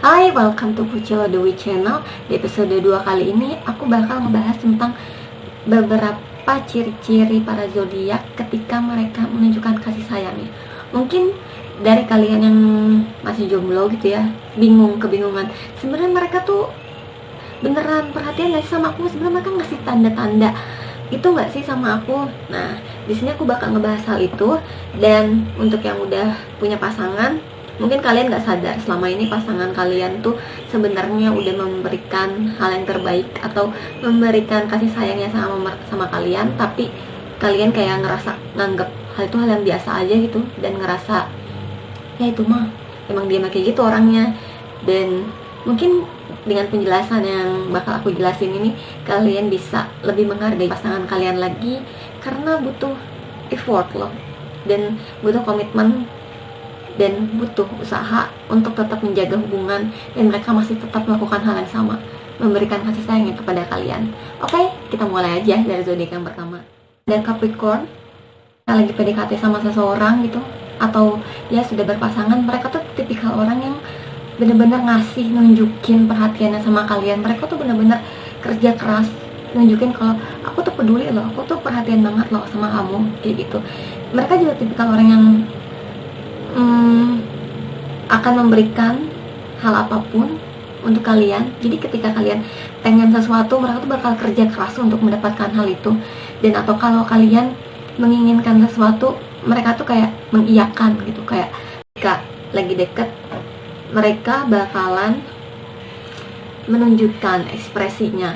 Hai, welcome to Kucil Dewi Channel. Di episode 2 kali ini aku bakal ngebahas tentang beberapa ciri-ciri para zodiak ketika mereka menunjukkan kasih sayangnya. Mungkin dari kalian yang masih jomblo gitu ya, kebingungan. Sebenarnya mereka tuh beneran perhatian gak sih sama aku? Sebenarnya mereka ngasih tanda-tanda itu nggak sih sama aku? Nah, di sini aku bakal ngebahas hal itu. Dan untuk yang udah punya pasangan, mungkin kalian nggak sadar selama ini pasangan kalian tuh sebenarnya udah memberikan hal yang terbaik atau memberikan kasih sayangnya sama kalian, tapi kalian kayak ngerasa nganggep hal itu hal yang biasa aja gitu, dan ngerasa ya itu mah emang dia kayak gitu orangnya. Dan mungkin dengan penjelasan yang bakal aku jelasin ini, kalian bisa lebih menghargai pasangan kalian lagi, karena butuh effort loh, dan butuh komitmen, dan butuh usaha untuk tetap menjaga hubungan, dan mereka masih tetap melakukan hal yang sama, memberikan kasih sayangnya kepada kalian. Oke, kita mulai aja dari zodiak yang pertama. Dan Capricorn, yang lagi PDKT sama seseorang gitu, atau ya sudah berpasangan, mereka tuh tipikal orang yang bener-bener nunjukin perhatiannya sama kalian. Mereka tuh bener-bener kerja keras, nunjukin kalau aku tuh peduli loh, aku tuh perhatian banget loh sama kamu, kayak gitu. Mereka juga tipikal orang yang akan memberikan hal apapun untuk kalian. Jadi ketika kalian pengen sesuatu, mereka tuh bakal kerja keras untuk mendapatkan hal itu. Dan atau kalau kalian menginginkan sesuatu, mereka tuh kayak mengiyakan gitu. Kayak ketika lagi deket, mereka bakalan menunjukkan ekspresinya.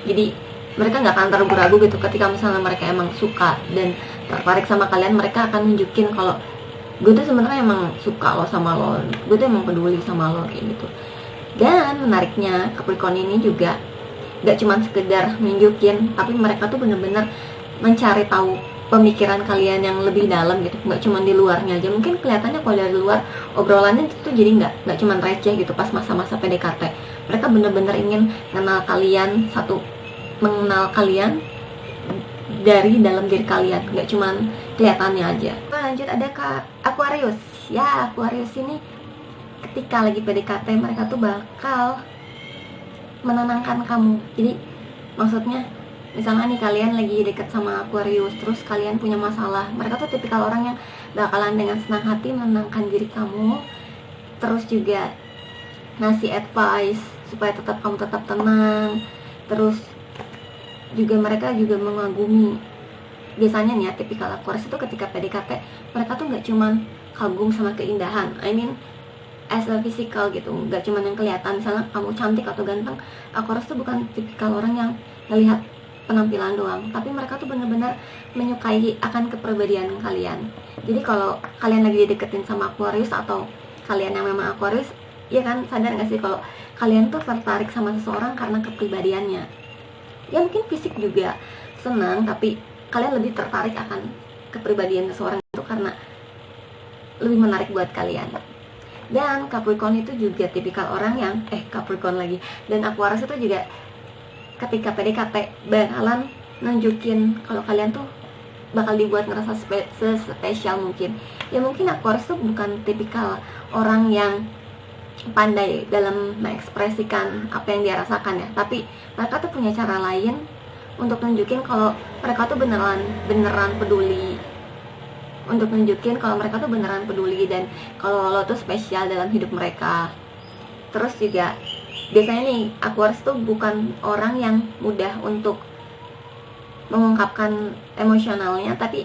Jadi mereka nggak akan ragu-ragu gitu. Ketika misalnya mereka emang suka dan tertarik sama kalian, mereka akan nunjukin kalau gue tuh sebenarnya emang suka lo sama lo, gue tuh emang peduli sama lo, kayak gitu. Dan menariknya, Capricorn ini juga gak cuma sekedar nunjukin, tapi mereka tuh bener-bener mencari tahu pemikiran kalian yang lebih dalam gitu, gak cuma di luarnya aja. Mungkin kelihatannya kalau dari luar obrolannya itu jadi gak cuma receh gitu pas masa-masa PDKT. Mereka bener-bener ingin mengenal kalian dari dalam diri kalian, gak cuman kelihatannya aja. Lanjut ada Aquarius. Ya, Aquarius ini ketika lagi PDKT, mereka tuh bakal menenangkan kamu. Jadi maksudnya misalnya nih, kalian lagi deket sama Aquarius, terus kalian punya masalah, mereka tuh tipikal orang yang bakalan dengan senang hati menenangkan diri kamu, terus juga ngasih advice supaya kamu tetap tenang. Terus juga mereka juga mengagumi. Biasanya nih ya, tipikal Aquarius itu ketika PDKT, mereka tuh gak cuman kagum sama keindahan, as a physical gitu, gak cuman yang kelihatan. Misalnya kamu cantik atau ganteng, Aquarius tuh bukan tipikal orang yang ngelihat penampilan doang, tapi mereka tuh benar-benar menyukai akan kepribadian kalian. Jadi kalau kalian lagi dideketin sama Aquarius, atau kalian yang memang Aquarius, ya kan, sadar gak sih kalau kalian tuh tertarik sama seseorang karena kepribadiannya. Ya mungkin fisik juga senang, tapi kalian lebih tertarik akan kepribadian seseorang itu karena lebih menarik buat kalian. Dan Capricorn itu juga tipikal orang yang Capricorn lagi, dan Aquarius itu juga ketika PDKT bakalan nunjukin kalau kalian tuh bakal dibuat ngerasa spesial mungkin. Ya mungkin Aquarius tuh bukan tipikal orang yang pandai dalam mengekspresikan apa yang dia rasakan ya, tapi mereka tuh punya cara lain untuk nunjukin kalau mereka tuh beneran peduli, untuk nunjukin kalau mereka tuh beneran peduli dan kalau lo tuh spesial dalam hidup mereka. Terus juga biasanya nih, Aquarius tuh bukan orang yang mudah untuk mengungkapkan emosionalnya, tapi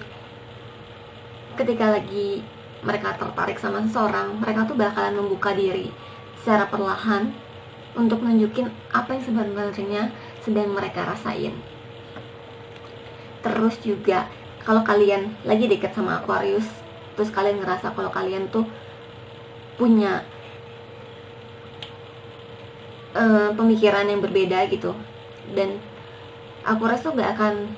ketika lagi mereka tertarik sama seseorang, mereka tuh bakalan membuka diri secara perlahan untuk nunjukin apa yang sebenarnya sedang mereka rasain. Terus juga kalau kalian lagi deket sama Aquarius, terus kalian ngerasa kalau kalian tuh punya pemikiran yang berbeda gitu, dan Aquarius tuh gak akan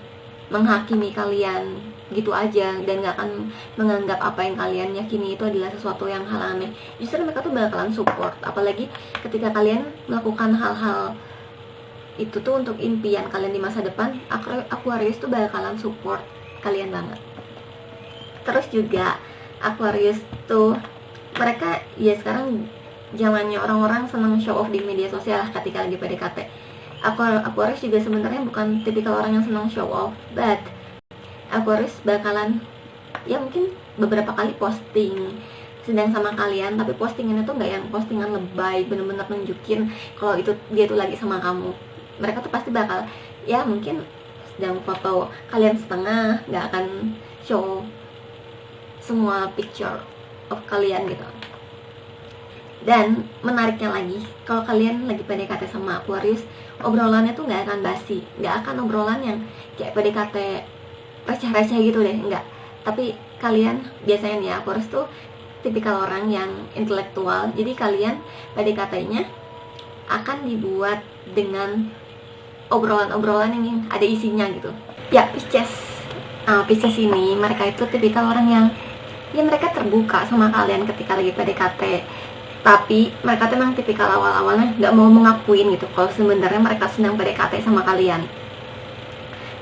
menghakimi kalian gitu aja, dan gak akan menganggap apa yang kalian yakini itu adalah sesuatu yang hal aneh. Justru mereka tuh bakalan support, apalagi ketika kalian melakukan hal-hal itu tuh untuk impian kalian di masa depan. Aquarius tuh bakalan support kalian banget. Terus juga Aquarius tuh mereka ya sekarang zamannya orang-orang senang show off di media sosial ketika lagi PDKT. Aquarius juga sebenarnya bukan tipikal orang yang senang show off, but Aquarius bakalan ya mungkin beberapa kali posting sedang sama kalian, tapi postingannya tuh nggak yang postingan lebay bener-bener nunjukin kalau itu dia tuh lagi sama kamu. Mereka tuh pasti bakal ya mungkin sedang foto kalian setengah, nggak akan show semua picture of kalian gitu. Dan menariknya lagi, kalau kalian lagi PDKT sama Aquarius, obrolannya tuh nggak akan basi, nggak akan obrolan yang kayak PDKT receh-receh gitu deh, enggak. Tapi kalian biasanya nih Aquarius tuh tipikal orang yang intelektual, jadi kalian PDKT-nya akan dibuat dengan obrolan-obrolan yang ada isinya gitu. Ya, Pisces ini mereka itu tipikal orang yang ya mereka terbuka sama kalian ketika lagi PDKT, tapi mereka tuh memang tipikal awal-awalnya nggak mau mengakuin gitu kalau sebenarnya mereka sedang PDKT sama kalian.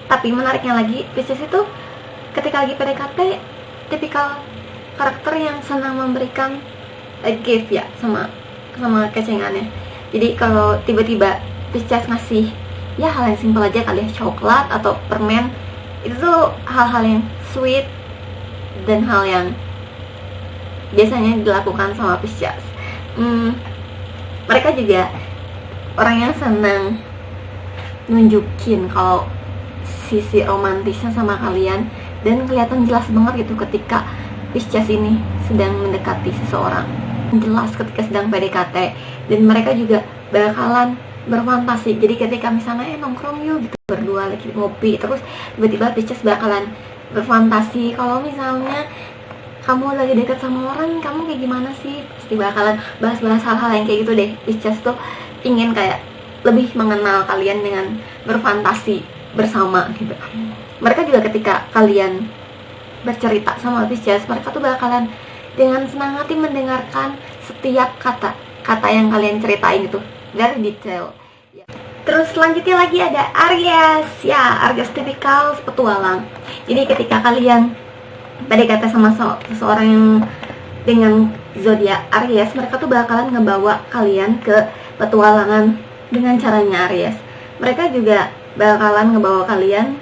Tapi menariknya lagi, Pisces itu ketika lagi PDKT tipikal karakter yang senang memberikan gift ya sama kecengannya. Jadi kalau tiba-tiba Pisces ngasih ya hal yang simpel aja kali ya, coklat atau permen, itu tuh hal-hal yang sweet dan hal yang biasanya dilakukan sama Pisces. Mereka juga orang yang senang nunjukin kalau sisi romantisnya sama kalian, dan kelihatan jelas banget gitu ketika Pisces ini sedang mendekati seseorang, jelas ketika sedang PDKT. Dan mereka juga bakalan berfantasi. Jadi ketika misalnya nongkrong yuk gitu berdua lagi ngopi, terus tiba-tiba Pisces bakalan berfantasi kalau misalnya kamu lagi deket sama orang, kamu kayak gimana sih, pasti bakalan bahas-bahas hal-hal yang kayak gitu deh. Pisces tuh ingin kayak lebih mengenal kalian dengan berfantasi bersama gitu. Mereka juga ketika kalian bercerita sama Pisces, mereka tuh bakalan dengan senang hati mendengarkan setiap kata yang kalian ceritain itu, very detail. Terus selanjutnya lagi ada Aries. Ya, Aries tipikal petualang. Jadi ketika kalian PDKT sama seseorang yang dengan zodiak Aries, mereka tuh bakalan ngebawa kalian ke petualangan dengan caranya Aries. Mereka juga bakalan ngebawa kalian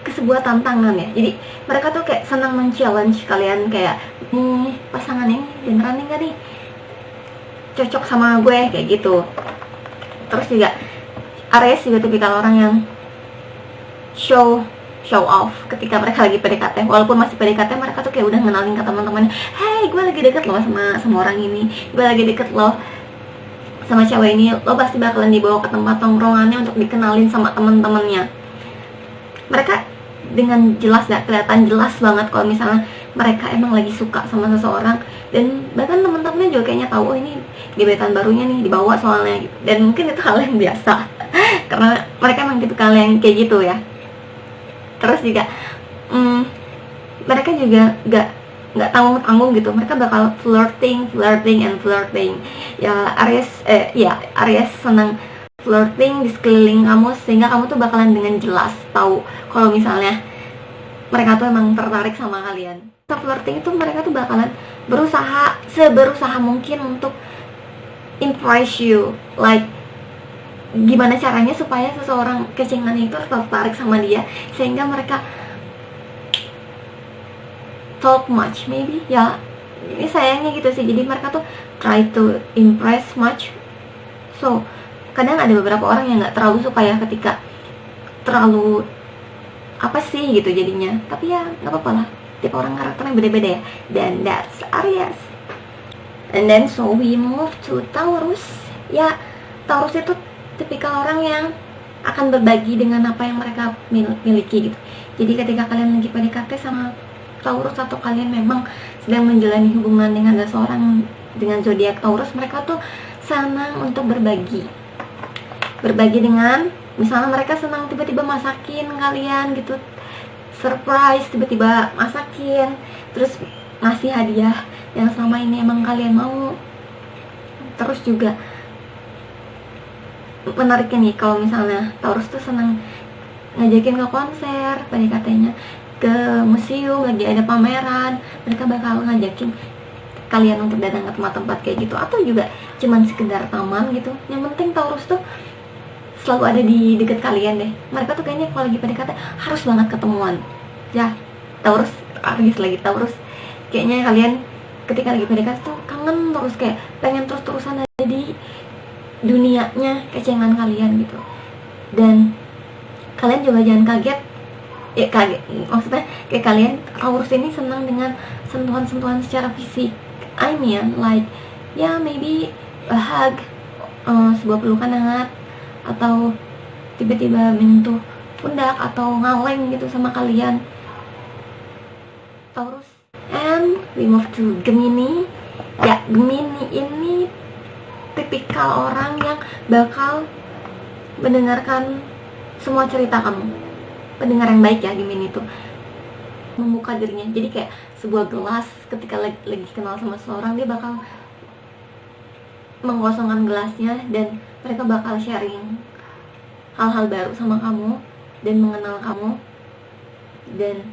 ke sebuah tantangan ya. Jadi mereka tuh kayak senang men-challenge kalian, kayak nih pasangan ini beneran nih gak nih cocok sama gue, kayak gitu. Terus juga Aries juga tipikal orang yang show off ketika mereka lagi PDKT. Walaupun masih PDKT, mereka tuh kayak udah ngenalin ke teman-temannya, hey gue lagi deket loh sama orang ini, gue lagi deket loh sama cewek ini, lo pasti bakalan dibawa ke tempat tongkrongannya untuk dikenalin sama teman-temannya. Mereka dengan jelas gak kelihatan jelas banget kalau misalnya mereka emang lagi suka sama seseorang, dan bahkan teman-temannya juga kayaknya tahu, oh ini gebetan barunya nih dibawa soalnya gitu. Dan mungkin itu hal yang biasa karena mereka emang gitu kalian kayak gitu ya. Terus juga mereka juga nggak tanggung gitu, mereka bakal flirting. Ya Aries senang flirting di sekeliling kamu, sehingga kamu tuh bakalan dengan jelas tahu kalau misalnya mereka tuh emang tertarik sama kalian. Flirting itu mereka tuh bakalan berusaha mungkin untuk impress you, like gimana caranya supaya seseorang kecengan itu tertarik sama dia, sehingga mereka talk much maybe ya. Ini sayangnya gitu sih, jadi mereka tuh try to impress much. So kadang ada beberapa orang yang nggak terlalu suka ya ketika terlalu apa sih gitu jadinya, tapi ya nggak apa-apa lah, tiap orang karakternya beda-beda ya. Dan that's Aries. And then so we move to Taurus. Ya, Taurus itu tipikal orang yang akan berbagi dengan apa yang mereka miliki gitu. Jadi ketika kalian lagi PDKT sama Taurus, atau kalian memang sedang menjalani hubungan dengan seseorang dengan zodiak Taurus, mereka tuh senang untuk berbagi dengan, misalnya mereka senang tiba-tiba masakin kalian gitu, surprise, tiba-tiba masakin, terus ngasih hadiah yang selama ini emang kalian mau. Terus juga menariknya nih, kalau misalnya Taurus tuh senang ngajakin ke konser, PDKT-nya ke museum, lagi ada pameran, mereka bakal ngajakin kalian untuk datang ke tempat-tempat kayak gitu, atau juga cuman sekedar taman gitu. Yang penting Taurus tuh selalu ada di dekat kalian deh. Mereka tuh kayaknya kalau lagi PDKT harus banget ketemuan ya. Taurus, Aries lagi Taurus, kayaknya kalian ketika lagi PDKT tuh kangen terus, kayak pengen terus-terusan ada di dunianya kecengan kalian gitu. Dan kalian juga jangan kaget ya, kaget maksudnya kayak kalian Taurus ini senang dengan sentuhan-sentuhan secara fisik. I mean like ya maybe a hug, sebuah pelukan hangat, atau tiba-tiba menyentuh pundak atau ngaleng gitu sama kalian Taurus. And we move to Gemini. Ya, Gemini ini tipikal orang yang bakal mendengarkan semua cerita kamu. Pendengar yang baik ya, Gemini itu membuka dirinya. Jadi kayak sebuah gelas, ketika lagi kenal sama seseorang, dia bakal mengosongkan gelasnya dan mereka bakal sharing hal-hal baru sama kamu dan mengenal kamu. Dan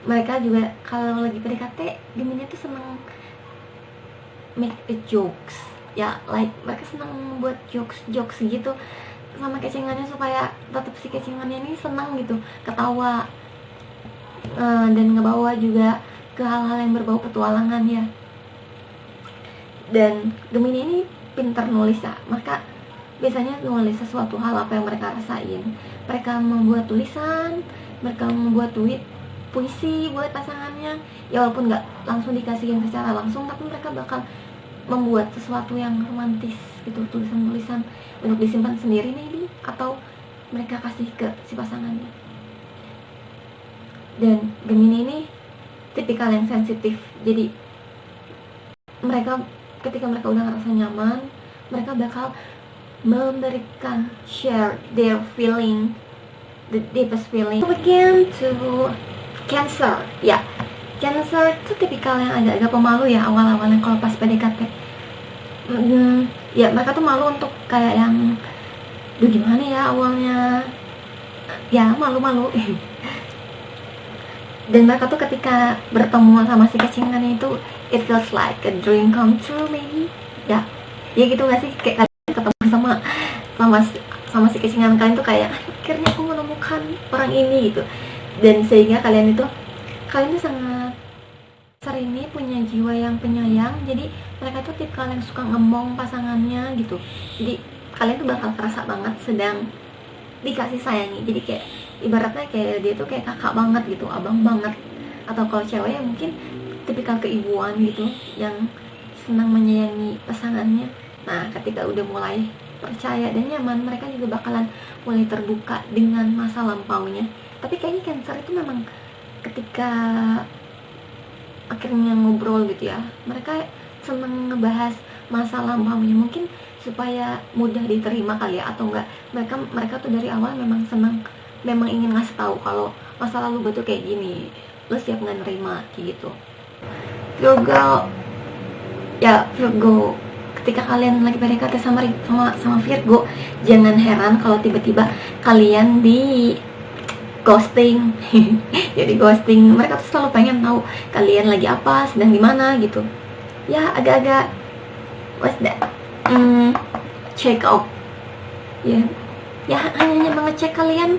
mereka juga kalau lagi PDKT, Gemini tuh seneng make a jokes ya, like mereka senang membuat jokes gitu sama kecengannya, supaya tetap si kecengannya ini senang gitu, ketawa, dan ngebawa juga ke hal-hal yang berbau petualangan ya. Dan Gemini ini pintar nulis ya, maka biasanya nulis sesuatu hal apa yang mereka rasain. Mereka membuat tulisan, mereka membuat puisi buat pasangannya ya, walaupun nggak langsung dikasihin secara langsung, tapi mereka bakal membuat sesuatu yang romantis gitu, tulisan-tulisan untuk disimpan sendiri maybe, atau mereka kasih ke si pasangannya. Dan Gemini ini tipikal yang sensitif, jadi mereka ketika mereka udah ngerasa nyaman, mereka bakal memberikan share their feeling, the deepest feeling. Again to Cancer ya. Cancer itu tipikal yang agak-agak pemalu ya awal-awalnya kalau pas PDKT. Ya mereka tuh malu untuk kayak yang gimana ya awalnya, ya malu-malu. Dan mereka tuh ketika bertemu sama si kecingannya itu, it feels like a dream come true maybe ya. Ya gitu gak sih, kayak kalian ketemu sama si kecingan kalian tuh kayak akhirnya aku menemukan orang ini gitu. Dan sehingga kalian tuh sangat ini punya jiwa yang penyayang, jadi mereka tuh tipikal yang suka ngomong pasangannya gitu. Jadi kalian tuh bakal terasa banget sedang dikasih sayangi. Jadi kayak ibaratnya kayak dia tuh kayak kakak banget gitu, abang banget. Atau kalau cewek ya mungkin tipikal keibuan gitu, yang senang menyayangi pasangannya. Nah ketika udah mulai percaya dan nyaman, mereka juga bakalan mulai terbuka dengan masa lampaunya. Tapi kayaknya Cancer itu memang ketika akhirnya ngobrol gitu ya, mereka seneng ngebahas masa lampaunya, mungkin supaya mudah diterima kali ya, atau enggak mereka tuh dari awal memang ingin ngasih tahu kalau masa lalu betul kayak gini, lo siap nggak nerima kayak gitu. Virgo, ketika kalian lagi PDKT sama Virgo, jangan heran kalau tiba-tiba kalian di ghosting. Jadi ghosting, mereka tuh selalu pengen tahu kalian lagi apa, sedang di mana gitu ya, agak-agak what's that, check out ya. Hanya mengecek kalian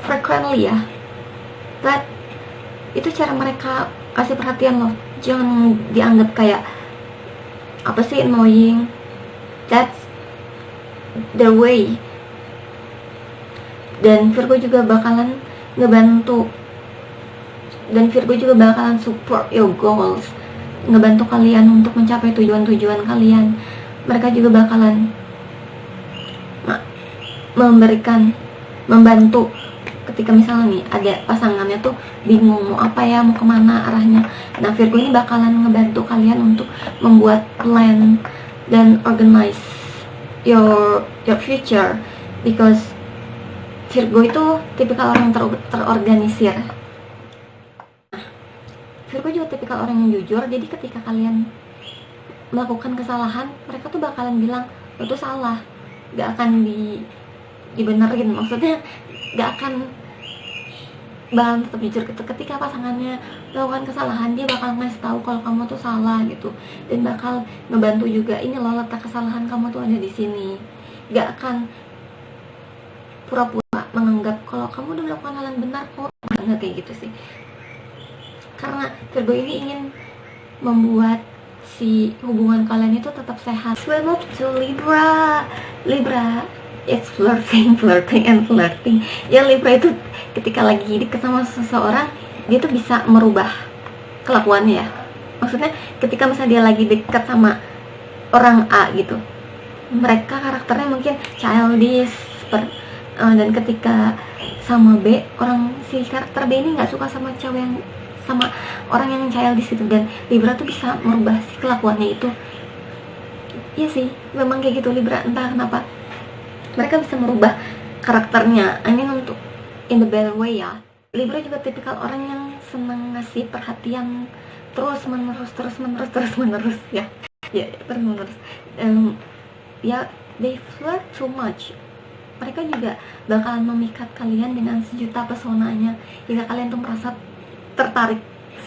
frequently ya, but itu cara mereka kasih perhatian loh. Jangan dianggap kayak apa sih, annoying. That's their way. Dan Virgo juga bakalan ngebantu, dan Virgo juga bakalan support your goals, ngebantu kalian untuk mencapai tujuan-tujuan kalian. Mereka juga bakalan membantu ketika misalnya nih ada pasangannya tuh bingung mau apa ya, mau kemana arahnya. Nah Virgo ini bakalan ngebantu kalian untuk membuat plan dan organize your future, because Virgo itu tipikal orang yang terorganisir. Nah, Virgo juga tipikal orang yang jujur. Jadi ketika kalian melakukan kesalahan, mereka tuh bakalan bilang lo tuh salah, gak akan dibenerin. Maksudnya gak akan bakalan tetap jujur gitu. Ketika pasangannya melakukan kesalahan, dia bakal ngasih tahu kalau kamu tuh salah gitu, dan bakal ngebantu juga, ini loh letak kesalahan kamu tuh ada di sini. Gak akan pura-pura menganggap kalau kamu udah melakukan hal yang benar kok, nggak kayak gitu sih. Karena Virgo ini ingin membuat si hubungan kalian itu tetap sehat. We move to Libra. Libra, it's flirting and flirting. Ya, Libra itu ketika lagi deket sama seseorang, dia tuh bisa merubah kelakuannya ya. Maksudnya ketika misalnya dia lagi deket sama orang A gitu, mereka karakternya mungkin childish, dan ketika sama B, si karakter B ini nggak suka sama sama orang yang childish gitu, dan Libra tuh bisa merubah si kelakuannya itu. Iya sih, memang kayak gitu Libra, entah kenapa mereka bisa merubah karakternya, untuk in the better way ya. Libra juga tipikal orang yang senang ngasih perhatian terus menerus ya terus menerus. Ya, they flirt too much. Mereka juga bakalan memikat kalian dengan sejuta pesonanya hingga kalian tuh merasa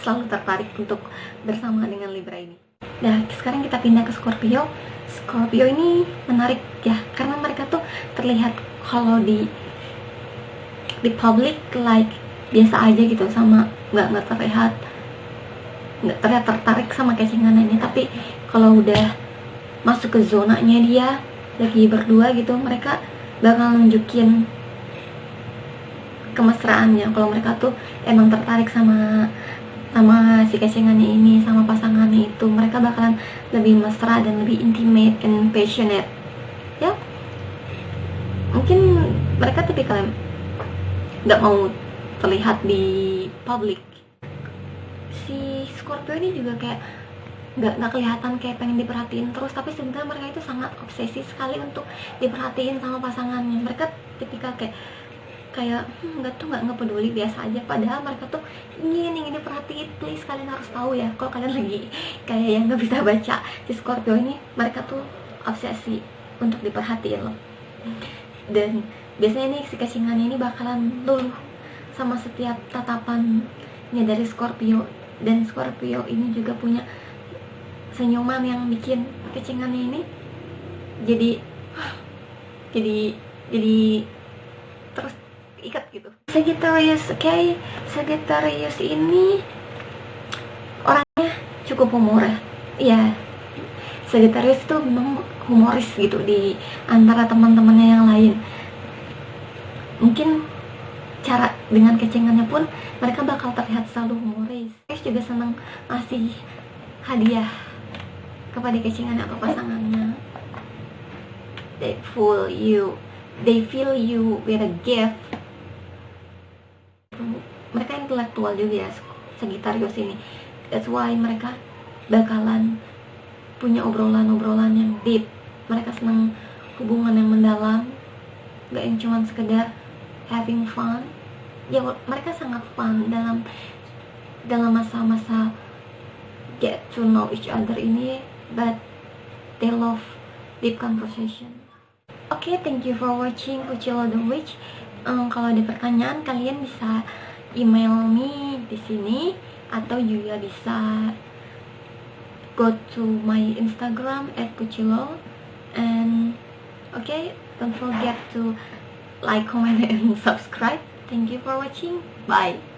selalu tertarik untuk bersama dengan Libra ini. Nah, sekarang kita pindah ke Scorpio. Scorpio ini menarik ya, karena mereka tuh terlihat kalau di public like biasa aja gitu, sama nggak terlihat tertarik sama kecinganannya. Tapi kalau udah masuk ke zonanya dia lagi berdua gitu, mereka bakal nunjukin kemesraannya kalau mereka tuh emang tertarik sama si kecingannya ini, sama pasangannya itu. Mereka bakalan lebih mesra dan lebih intimate and passionate ya. Mungkin mereka tipikal nggak mau terlihat di public. Si Scorpio ini juga kayak nggak kelihatan kayak pengen diperhatiin terus, tapi sebenarnya mereka itu sangat obsesi sekali untuk diperhatiin sama pasangannya. Mereka tipikal kayak nggak peduli, biasa aja, padahal mereka tuh ingin diperhatiin. Please, kalian harus tahu ya, kalau kalian lagi kayak yang nggak bisa baca si Scorpio ini, mereka tuh obsesi untuk diperhatiin loh. Dan biasanya nih si kecingannya ini bakalan luluh sama setiap tatapannya dari Scorpio. Dan Scorpio ini juga punya senyuman yang bikin kecingannya ini jadi terus ikat gitu. Sagittarius, oke. Sagittarius ini orangnya cukup humoris ya. Sagittarius itu memang humoris gitu di antara teman-temannya yang lain. Mungkin cara dengan kecingannya pun mereka bakal terlihat selalu humoris. Terus juga senang ngasih hadiah kepada kecingannya atau pasangannya. They fill you with a gift. Mereka intelektual juga ya, Sagittarius ini. That's why mereka bakalan punya obrolan-obrolan yang deep. Mereka senang hubungan yang mendalam, gak yang cuma sekedar having fun. Ya, mereka sangat fun dalam masa-masa get to know each other ini, but they love deep conversation. Oke, thank you for watching Kucilo the Witch. Kalau ada pertanyaan, kalian bisa email me di sini, atau juga bisa go to my Instagram @kucilo. And okay, don't forget to like, comment, and subscribe. Thank you for watching. Bye.